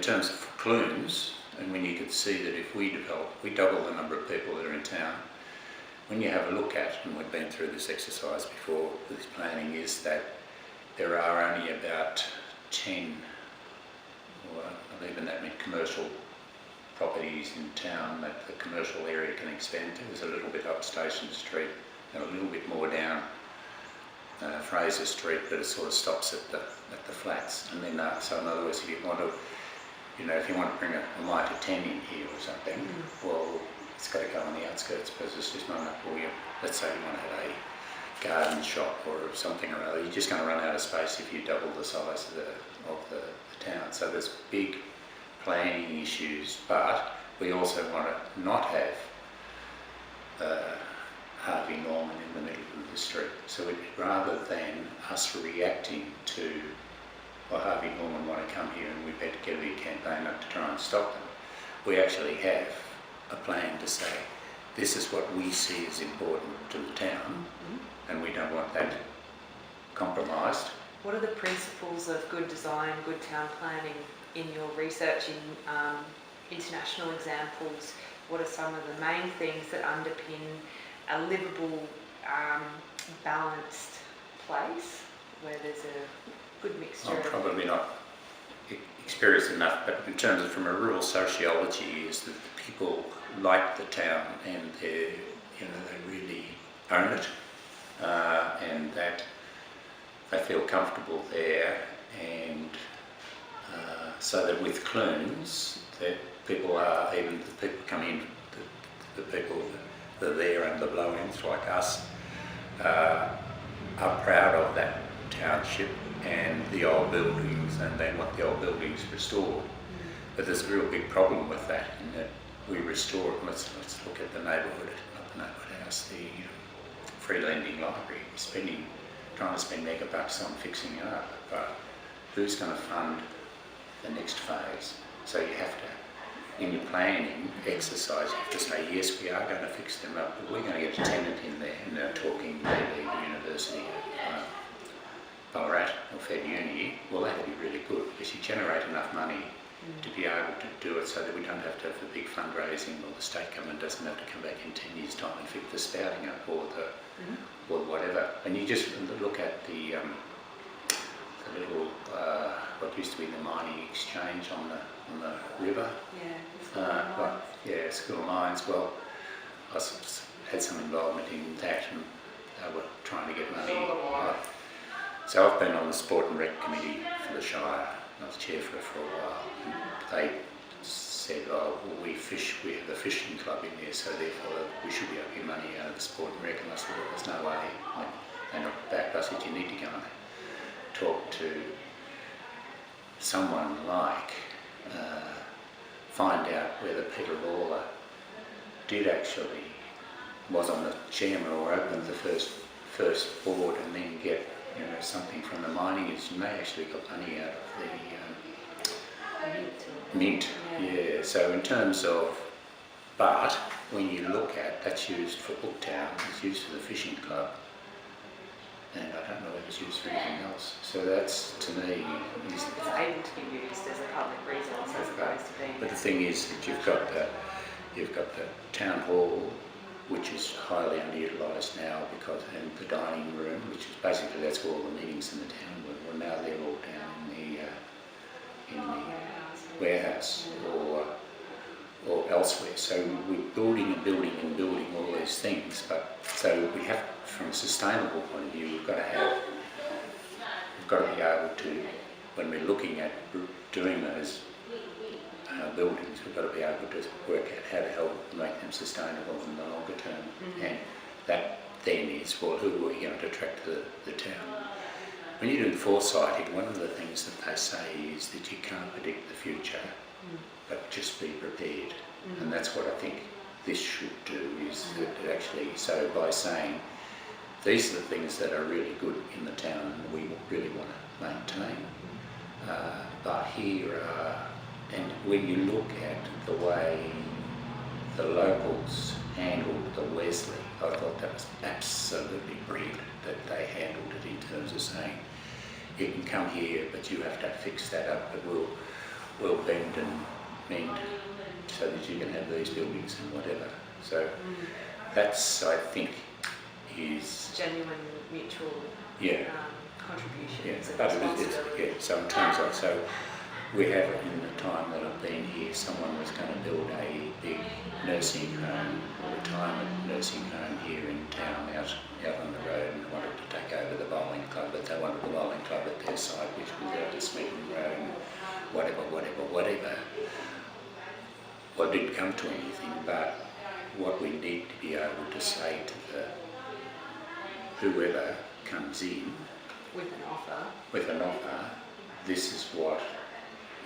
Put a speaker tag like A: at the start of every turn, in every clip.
A: terms of clunes, and when you could see that if we double the number of people that are in town, when you have a look at, and we've been through this exercise before with this planning, is that there are only about 10, or not even that many commercial properties in town that the commercial area can expand to. There's a little bit up Station Street and a little bit more down Fraser Street, but it sort of stops at the flats. And then, so in other words, if you want to, if you want to bring a Mitre 10 in here or something, well, it's got to go on the outskirts because it's just not enough for you. Let's say you want to have a garden shop or something or other. You're just going to run out of space if you double the size of the town. So there's big planning issues, but we also want to not have Harvey Norman in the middle of the street. So rather than us reacting to, well, Harvey Norman want to come here and we better get a big campaign up to try and stop them, we actually have a plan to say, this is what we see as important to the town, and we don't want that compromised.
B: What are the principles of good design, good town planning in your research, in international examples? What are some of the main things that underpin a livable, balanced place where there's a good mixture?
A: I'm probably not experienced enough, but in terms of from a rural sociology, is that the people like the town and they really own it, and that they feel comfortable there, and so that with clunes, that people are, even the people come in, the people that are there and the blow-ins like us, are proud of that township and the old buildings, and they want the old buildings restored. But there's a real big problem with that, in that we restore it. Let's look at the neighbourhood, not the neighbourhood house, the free lending library. We're trying to spend mega bucks on fixing it up, but who's going to fund the next phase? So you have to, in your planning exercise, you have to say, yes, we are going to fix them up, but we're going to get a tenant in there, and they're talking maybe the University of Ballarat or Fed Uni. Well, that would be really good, because you generate enough money to be able to do it so that we don't have to have the big fundraising, or the state government doesn't have to come back in 10 years' time and fix the spouting up or or whatever. And you just look at the little, what used to be the mining exchange on the river. School of Mines. Well, I had some involvement in that, and they were trying to get money. So I've been on the Sport and Rec Committee for the Shire. I was chair for it for a while. And they said, oh, well, we have a fishing club in there, so therefore we should be able to get money out of the Sport and Rec. And I said, well, there's no way. They knocked back. I said, you need to go and talk to someone like, find out whether Peter Lawler was on the chairman or opened the first board, and then get something from the mining industry. And they actually got money out of the mint. Yeah. So in terms of, but when you look at, that's used for Booktown, it's used for the fishing club, and I don't know whether it's used for anything else. So that's, to me,
B: it's able to be used as a public resource as opposed to being.
A: But the thing is that you've got the town hall, which is highly underutilised now, and the dining room, which is basically, that's where all the meetings in the town were. Well, now they're all down in the warehouse or elsewhere. So we're building and building and building all these things. But so we have, from a sustainable point of view, we've got to be able to, when we're looking at doing those buildings, we've got to be able to work out how to help make them sustainable in the longer term. And that then is, well, who are we going to attract to the town? When you're doing foresighting, one of the things that they say is that you can't predict the future, but just be prepared. And that's what I think this should do, is that it actually, so by saying, these are the things that are really good in the town and we really want to maintain. But here are, and when you look at the way the locals handled the Wesley, I thought that was absolutely brilliant, that they handled it in terms of saying, you can come here, but you have to fix that up, but well bend and mend so that you can have these buildings and whatever. So that's, I think, is
B: genuine mutual
A: yeah.
B: contributions
A: Yeah,
B: and
A: but
B: responsibility.
A: yeah, so in terms of, so we have, in the time that I've been here, someone was going to build a big nursing home, or retirement nursing home here in town, out on the road, and wanted to take over the bowling club, but they wanted the bowling club at their site, which was out to Smeaton Road, and whatever. Well, it didn't come to anything, but what we need to be able to say to whoever comes in
B: With an offer,
A: this is what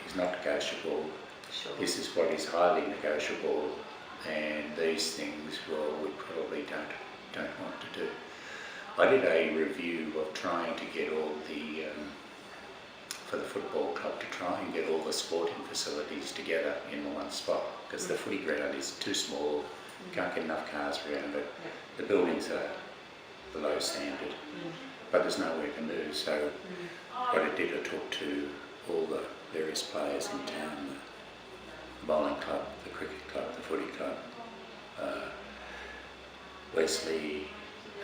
A: is not negotiable,
B: sure.
A: this is what is highly negotiable, and these things, well, we probably don't want to do. I did a review of trying to get all the, for the football club, to try and get all the sporting facilities together in one spot, because the footy ground is too small, can't get enough cars around it, the buildings are below standard, but there's nowhere to move. So what I did, I talked to all the various players in town, the bowling club, the cricket club, the footy club, Wesley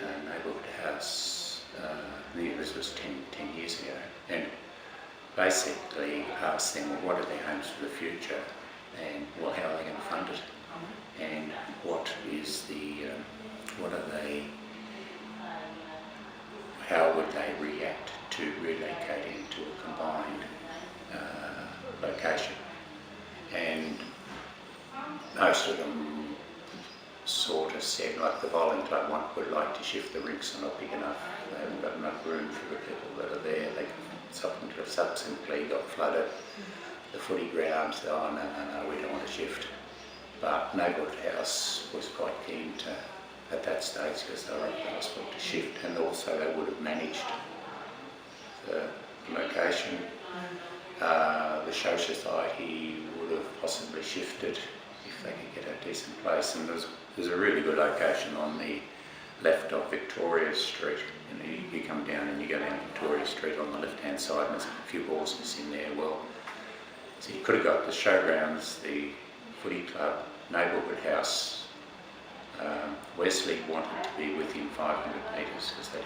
A: Neighbourhood House, this was 10 years ago, and basically asked them, well, what are their homes for the future, and well, how are they going to fund it, and what is the, how would they react to relocating to a combined location. And most of them sort of said, like the bowling club would like to shift the rinks, are not big enough, they haven't got enough room for the people that are there, they subsequently got flooded. The footy grounds, oh no, we don't want to shift. But Neighbourhood House was quite keen to, at that stage, because they were at the hospital, to shift, and also they would have managed the location. The Show Society would have possibly shifted if they could get a decent place, and there's a really good location on the left of Victoria Street. You come down and you go down Victoria Street on the left hand side, and there's a few horses in there. Well, so you could have got the showgrounds, the footy club, Neighbourhood House. Wesley wanted to be within 500 metres because they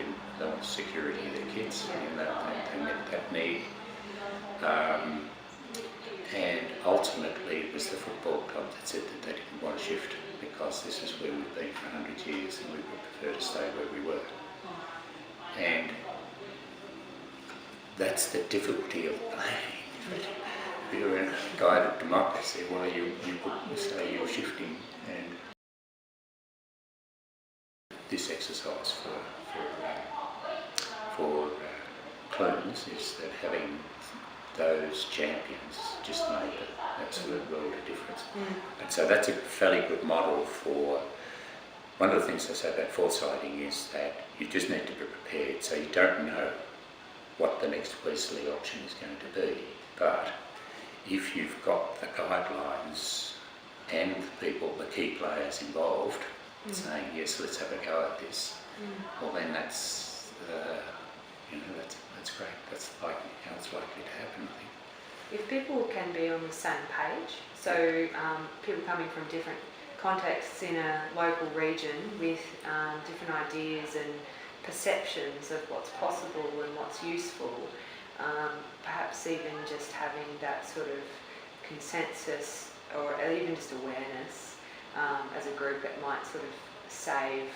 A: want security of their kids, and they met that need. And ultimately it was the football club that said that they didn't want to shift, because this is where we've been for 100 years and we would prefer to stay where we were. And that's the difficulty of playing. If you're in a guided democracy, well, you say you're shifting, and this exercise for Clunes is that having those champions just made an absolute world of difference. And so that's a fairly good model for, one of the things I say about foresighting is that you just need to be prepared, so you don't know what the next Wesley option is going to be, but if you've got the guidelines and the people, the key players involved, saying yes, let's have a go at this, well then that's great. That's like how it's likely to happen, I think.
B: If people can be on the same page, so people coming from different contexts in a local region with different ideas and perceptions of what's possible and what's useful, perhaps even just having that sort of consensus or even just awareness as a group, that might sort of save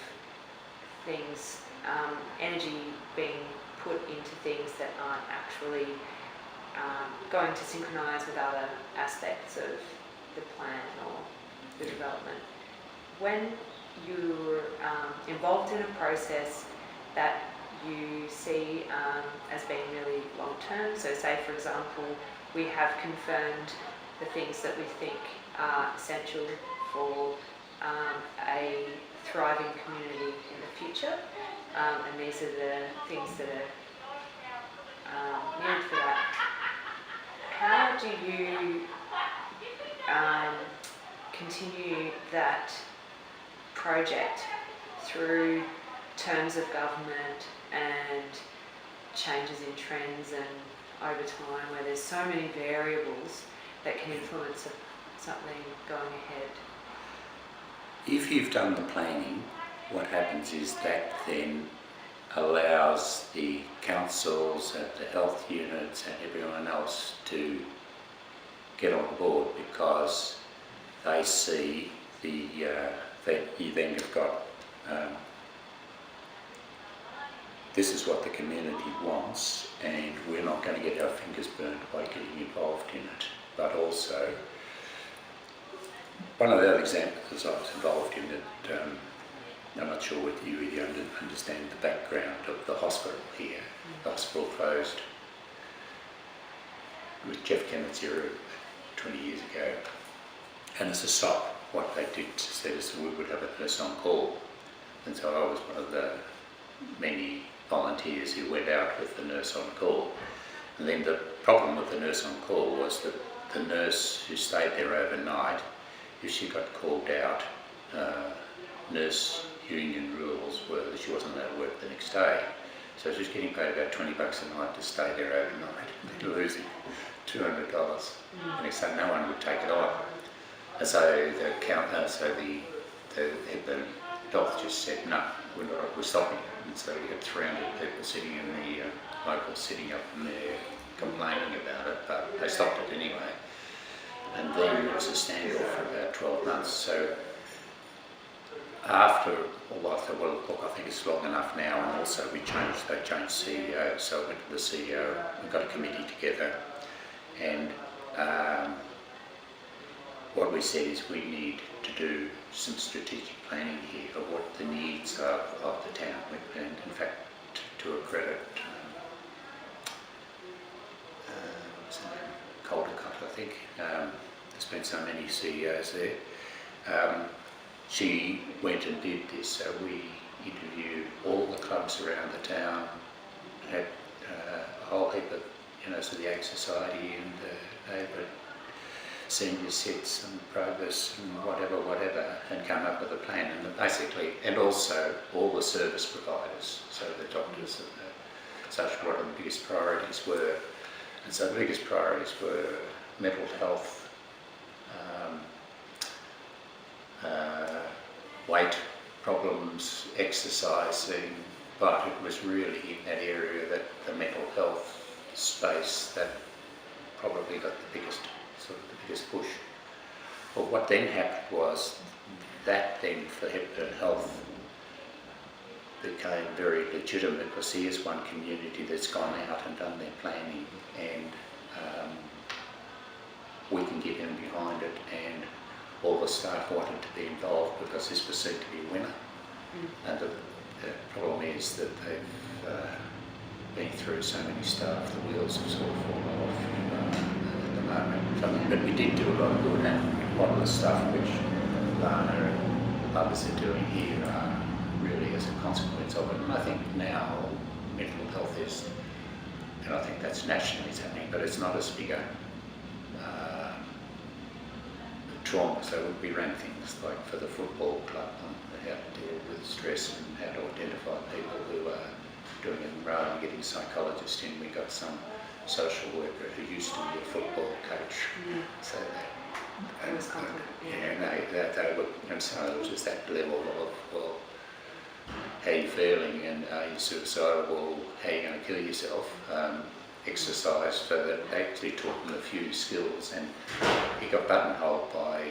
B: things, energy being put into things that aren't actually going to synchronise with other aspects of the plan or the development. When you're involved in a process that you see as being really long term, so say for example we have confirmed the things that we think are essential for a thriving community in the future, and these are the things that are needed for that. How do you continue that project through terms of government and changes in trends and over time, where there's so many variables? that can influence something going ahead?
A: If you've done the planning, what happens is that then allows the councils and the health units and everyone else to get on board, because they see that you then have got this is what the community wants, and we're not going to get our fingers burnt by getting involved in it. But also, one of the other examples I was involved in that I'm not sure whether you really understand the background of the hospital here. The hospital closed with Jeff Kennett's era 20 years ago, and as a stop, what they did said is that we would have a nurse on call, and so I was one of the many volunteers who went out with the nurse on call. And then the problem with the nurse on call was that the nurse who stayed there overnight, if she got called out, nurse union rules were that she wasn't allowed to work the next day. So she was getting paid about $20 a night to stay there overnight. They're losing $200. And so no one would take it on. And so the health just said, no, we're stopping. And so we had 300 people sitting in the locals sitting up in there complaining about it, but they stopped it anyway. And then it was a standoff for about 12 months. So after, well, I thought, well, look, I think it's long enough now, and also they changed CEO, so I went to the CEO, we got a committee together, and what we said is we need to do some strategic planning here of what the needs are of the town, and in fact, to a credit, what's her name? Caldecott, I think. There's been so many CEOs there. She went and did this, so we interviewed all the clubs around the town, had a whole heap of, so the Ag Society and the neighbourhood senior sits and progress and whatever, and come up with a plan, and basically, and also all the service providers, so the doctors and such, what the biggest priorities were. And so the biggest priorities were mental health, weight problems, exercising, but it was really in that area, that the mental health space, that probably got the biggest push. But what then happened was that then for Hepburn Health became very legitimate, because here's one community that's gone out and done their planning, and we can get in behind it, and all the staff wanted to be involved because this was seen to be a winner. And the problem is that they've been through so many staff, the wheels have sort of fallen off at the moment. But we did do a lot of good, and a lot of the stuff which Lana and others are doing here are really as a consequence of it. And I think now mental health is, and I think that's nationally it's happening, but it's not as big a trauma. So we ran things like for the football club on how to deal with stress and how to identify people who are doing it, rather than getting psychologists in. We got some social worker who used to be a football coach, so that
B: It was complicated.
A: they were, and so it was just that level of, well, how are you feeling, and are you suicidal, well, how are you going to kill yourself? Exercise, so that they actually taught them a few skills, and he got buttonholed by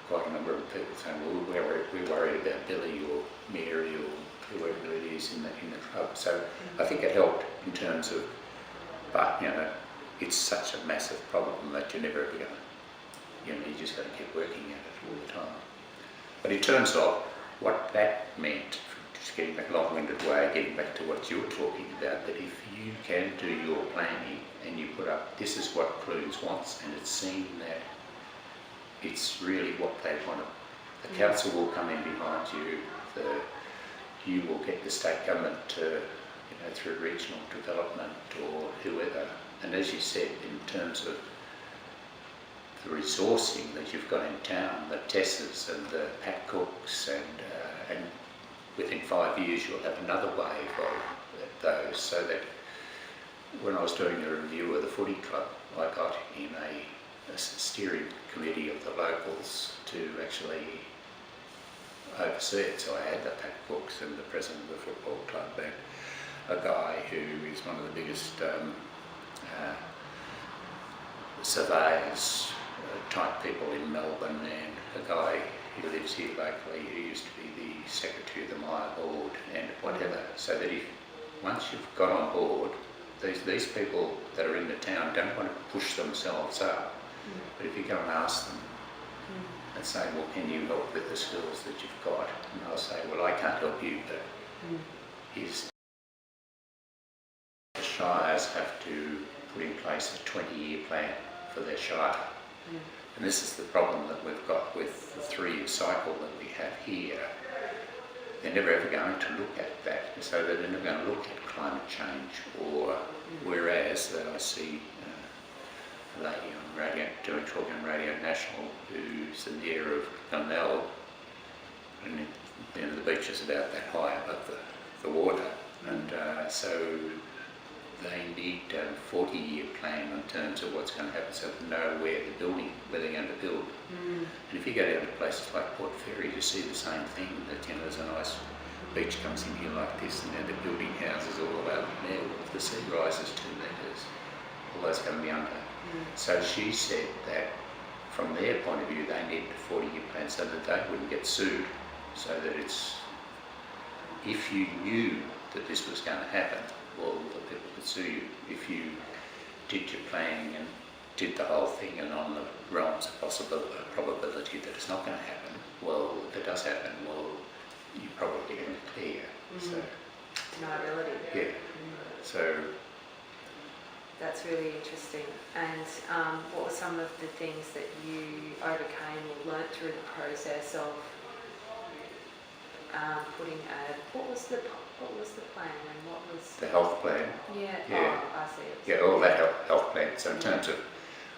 A: quite a number of people saying, well, we're worried about Billy or Mary or whoever it is in the club. So I think it helped in terms of, but it's such a massive problem that you're never ever going to, you just got to keep working at it all the time. But in terms of what that meant, just getting back a long-winded way, getting back to what you were talking about, that if you can do your planning and you put up, this is what Clunes wants, and it's seen that it's really what they want. The council will come in behind you, you will get the state government to, through regional development or whoever. And as you said, in terms of the resourcing that you've got in town, the Tessers and the Pat Cooks, and within 5 years you'll have another wave of those, so that when I was doing a review of the footy club, I got in a steering committee of the locals to actually oversee it. So I had the pack books and the president of the football club and a guy who is one of the biggest surveyors type people in Melbourne, and a guy who lives here locally who used to be the secretary of the Myer board and whatever, so that if once you've got on board, these people that are in the town don't want to push themselves up, but if you go and ask them and say, well, can you help with the skills that you've got, and they'll say, well, I can't help you, but the shires have to put in place a 20-year plan for their shire. And this is the problem that we've got with the 3-year cycle that we have here. They're never ever going to look at that, so they're never going to look at climate change, or whereas that I see a lady on radio, talking on Radio National, who's the mayor of Glenelg, and the beach is about that high above the water, and so they need a 40-year plan in terms of what's going to happen, so they know where they're going to build. And if you go down to places like Port Fairy, you see the same thing, that there's a nice beach comes in here like this, and they're building houses all over there. If the sea rises 2 metres, all those going to be under. So she said that from their point of view, they need a 40-year plan so that they wouldn't get sued, so that it's, if you knew that this was going to happen, well, the people could sue you. If you did your planning and did the whole thing, and on the realms of probability that it's not going to happen, well, if it does happen, well, you're probably going to clear. So,
B: deniability.
A: Yeah. So
B: that's really interesting. And what were some of the things that you overcame or learnt through the process of putting what was the plan and what was
A: the health plan.
B: Yeah.
A: Yeah.
B: Oh, I see.
A: Yeah, all that health plan. So in terms of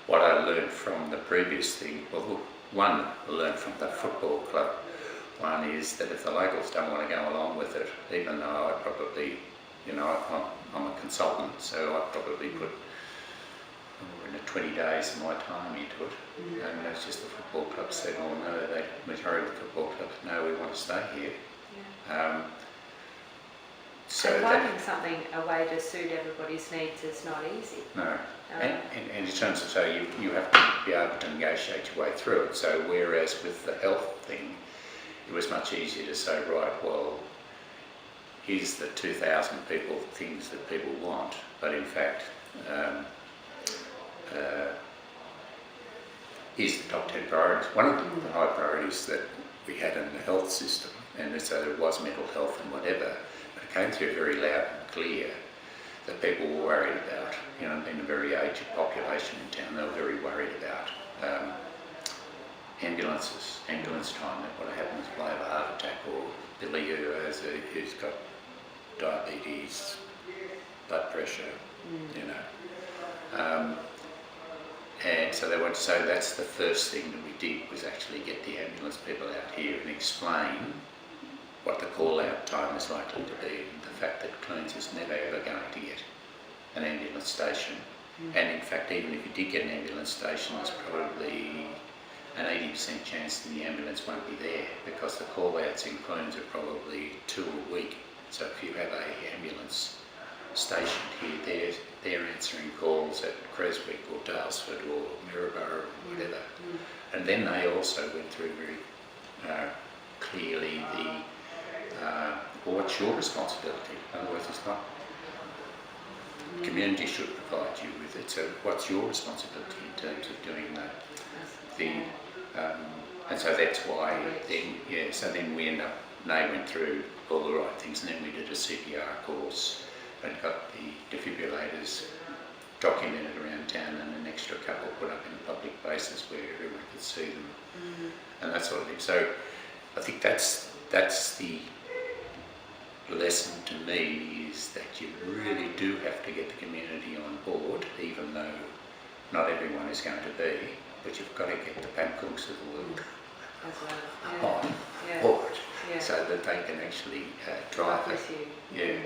A: what I learned from the previous thing, well, one I learned from the football club. One is that if the locals don't want to go along with it, even though I probably, I'm a consultant, so I probably put in 20 days of my time into it, and that's just the football club said, oh no, the majority of the football clubs, no, we want to stay here.
B: Yeah.
A: So
B: and finding a way to suit everybody's needs is not easy.
A: No, and in terms of, so you have to be able to negotiate your way through it. So whereas with the health thing, it was much easier to say, right, well, here's the 2,000 things that people want, but in fact, here's the top 10 priorities. One of the high priorities that we had in the health system, and so there was mental health and whatever, but it came through very loud and clear that people were worried about, in a very aged population in town, they were very worried about ambulance time, that what happens if I have a heart attack, or Billy who's got diabetes, blood pressure, and so they went to say that's the first thing that we did, was actually get the ambulance people out here and explain what the call out time is likely to be, and the fact that Clunes is never ever going to get an ambulance station, and in fact even if you did get an ambulance station, there's probably an 80% chance that the ambulance won't be there, because the call outs in Clunes are probably 2 a week. So if you have a ambulance stationed here, they're answering calls at Creswick or Dalesford or Maryborough or whatever. And then they also went through very clearly what's your responsibility. In other words, it's not the community should provide you with it, so what's your responsibility in terms of doing that? And so that's why so then we they went through all the right things, and then we did a CPR course and got the defibrillators documented around town, and an extra couple put up in a public places where everyone could see them, and that sort of thing. So I think that's the lesson to me, is that you really do have to get the community on board, even though not everyone is going to be, but you've got to get the Pancooks of the world on board, so that they can actually drive it.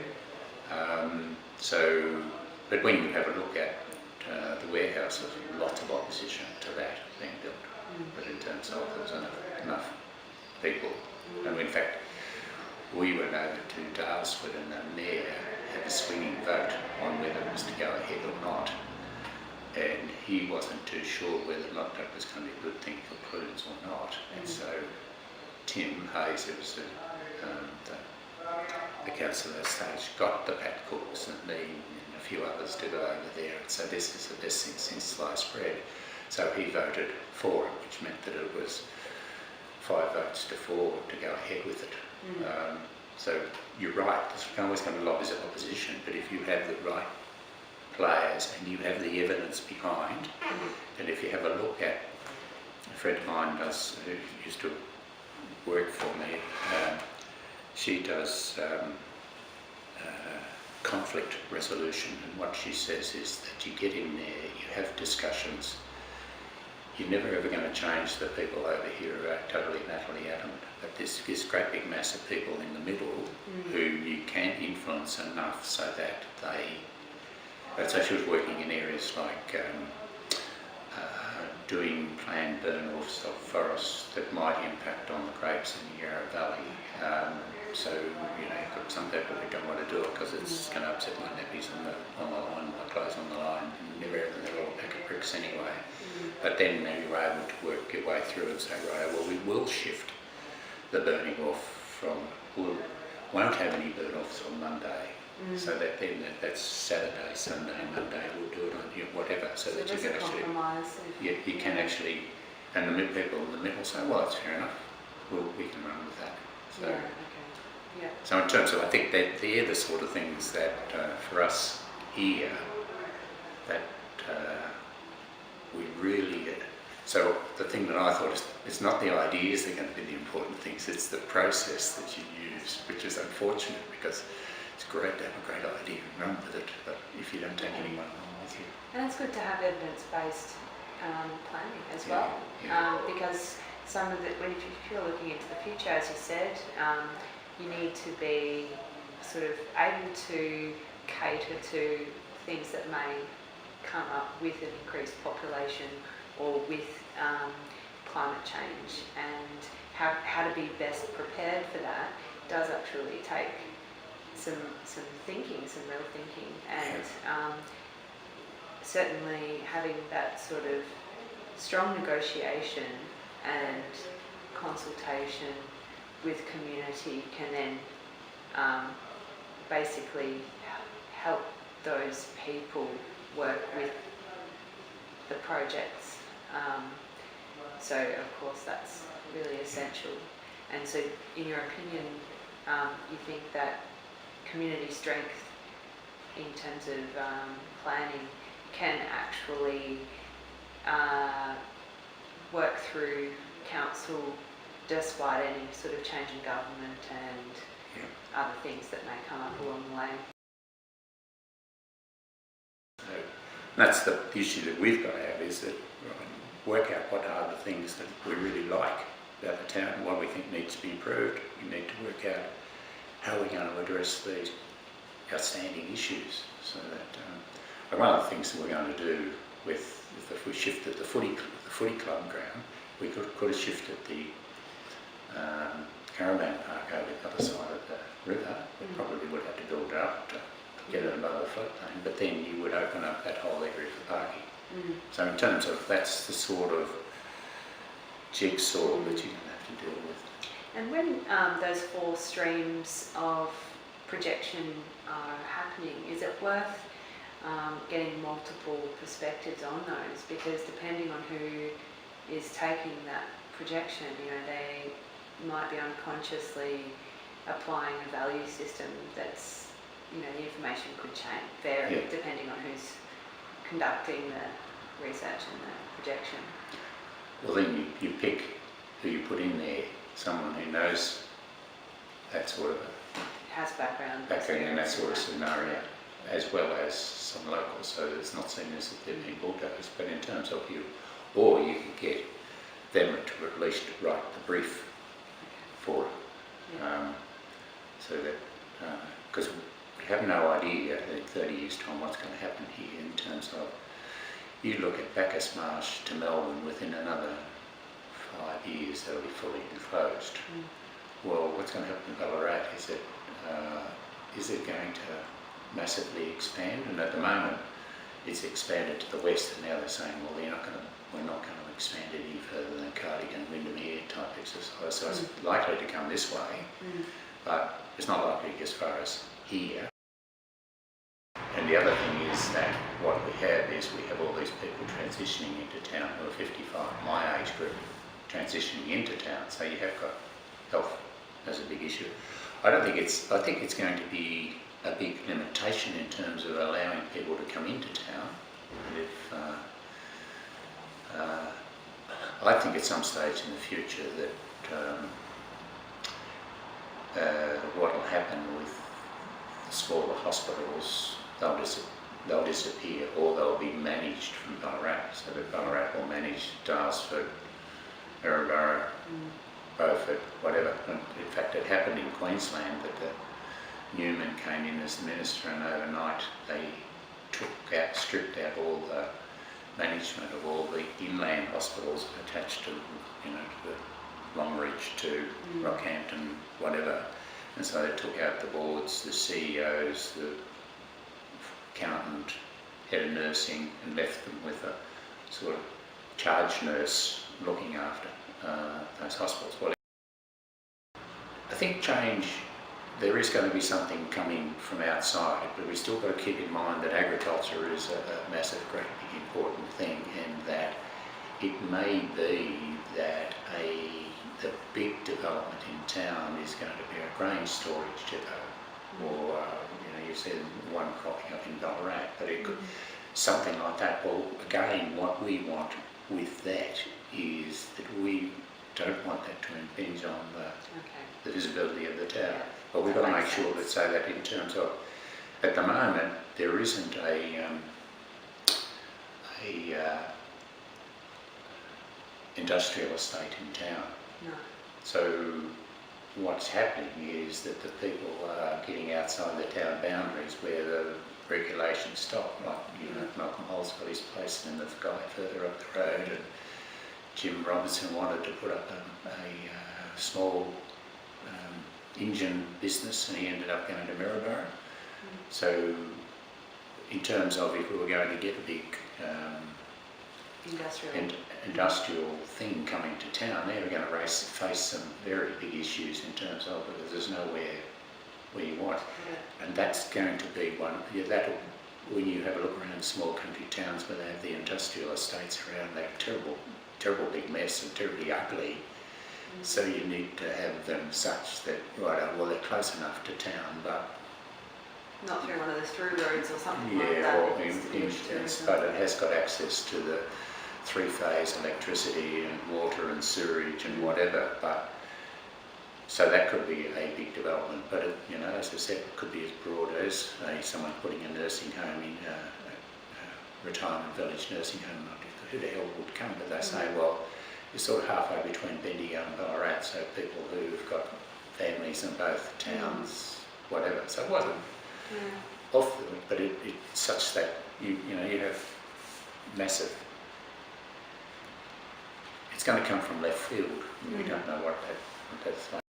A: So, but when you have a look at the warehouse, there was lots of opposition to that being built. But in terms of there was enough people, and in fact we went over to Dalesford and the mayor had a swinging vote on whether it was to go ahead or not, and he wasn't too sure whether or not that was going to be a good thing for Clunes or not. And so Tim Hayes, who was the councillor at that stage, got the Pat Cooks and me and a few others to go over there and say this is the best thing since sliced bread. So he voted for it, which meant that it was 5 votes to 4 to go ahead with it. So you're right, there's always going to be lots of opposition, but if you have the right players and you have the evidence behind, and if you have a look at a friend of mine who used to work for me, she does conflict resolution, and what she says is that you get in there, you have discussions. You're never ever going to change the people over here who are totally and utterly adamant, but this great big mass of people in the middle who you can influence enough so that so she was working in areas like doing planned burn-offs of forests that might impact on the grapes in the Yarra Valley. So, you've got some people who don't want to do it because it's going to upset my nappies on the line, my clothes on the line, and never ever they're all a pack of bricks anyway. But then you were able to work your way through and say, right, well, we will shift the burning off from, we won't have any burn-offs on Monday. So that then that's Saturday, Sunday, Monday, we'll do it on whatever, so that you can actually, you can actually, and the people in the middle say, well, that's fair enough, we can run with that. So, so in terms of, I think that they're the sort of things that for us here, that we really, so the thing that I thought is, it's not the ideas that are going to be the important things, it's the process that you use, which is unfortunate because it's great to have a great idea and run with it, but if you don't take anyone along with you.
B: And it's good to have evidence-based planning as well, because some of the, if you're looking into the future, as you said, you need to be sort of able to cater to things that may come up with an increased population or with climate change, and how to be best prepared for that does actually take some thinking, some real thinking, and certainly having that sort of strong negotiation and consultation with community can then basically help those people work with the projects. So of course that's really essential. And so in your opinion, you think that community strength in terms of planning can actually work through council despite any sort of change in government and other things that may come up along the way?
A: So that's the issue that we've got to have, is that work out what are the things that we really like about the town, what we think needs to be improved. We need to work out how we're going to address these outstanding issues. So that one of the things that we're going to do if we shifted the footy club ground, we could have shifted the caravan park over the other side of the river. We probably would have to build it up to get it above the floodplain, but then you would open up that whole area for parking. So in terms of, that's the sort of jigsaw that you're going to have to deal with.
B: And when those 4 streams of projection are happening, is it worth getting multiple perspectives on those? Because depending on who is taking that projection, they might be unconsciously applying a value system that's, the information could vary depending on who's conducting the research and the projection.
A: Well, then you pick who you put in there, someone who knows that sort of
B: has background
A: in that sort of scenario, as well as some locals, so it's not seen as if they're being bulldozed. But in terms of you could get them to at least write the brief for it, so that because we have no idea in 30 years' time what's going to happen here in terms of You look at Bacchus Marsh to Melbourne, within another 5 years they'll be fully enclosed. Well, what's going to happen in Ballarat is it going to massively expand? And at the moment it's expanded to the west, and now they're saying, well, we're not going to expand any further than Cardigan, Windermere type exercise. So it's likely to come this way, but it's not likely to get as far as here. And the other thing is that what we have all these people transitioning into town who are 55, my age group, transitioning into town. So you have got health as a big issue. I think it's going to be a big limitation in terms of allowing people to come into town. And I think at some stage in the future that what will happen with the smaller hospitals, they'll disappear, or they'll be managed from Ballarat. So that Ballarat will manage Daylesford, Maryborough, Beaufort, whatever. And in fact, it happened in Queensland that Newman came in as the minister, and overnight they stripped out all the management of all the inland hospitals attached to, to the Longreach, to Rockhampton, whatever. And so they took out the boards, the CEOs, the accountant, head of nursing, and left them with a sort of charge nurse looking after those hospitals. Well, I think there is going to be something coming from outside, but we've still got to keep in mind that agriculture is a massive, great, big, important thing, and that it may be that the big development in town is going to be a grain storage depot, or you said one cropping up in Ballarat, but it could something like that. Well, again, what we want with that is that we don't want that to impinge on the visibility of the town. But we've got to make sure that, so that in terms of, at the moment, there isn't a industrial estate in town.
B: No.
A: So what's happening is that the people are getting outside the town boundaries where the regulations stop. Like, Malcolm Hole's got his place, and the guy further up the road, and Jim Robinson wanted to put up a small engine business, and he ended up going to Maryborough. So in terms of, if we were going to get a big industrial thing coming to town, they're going to face some very big issues in terms of, because there's nowhere where you want. And that's going to be one, when you have a look around small country towns where they have the industrial estates around, they're terrible big mess and terribly ugly. So you need to have them such that, well, they're close enough to town, but
B: not through one of the through roads or something like that.
A: Yeah, or but it has got access to the 3-phase electricity and water and sewerage and whatever. But so that could be a big development. But it, as I said, it could be as broad as someone putting a nursing home in a retirement village nursing home. Who the hell would come? But they say, well, you're sort of halfway between Bendigo and Ballarat, so people who've got families in both towns, whatever. So it wasn't off, but it's such that you have massive. It's going to come from left field. We don't know what that's like.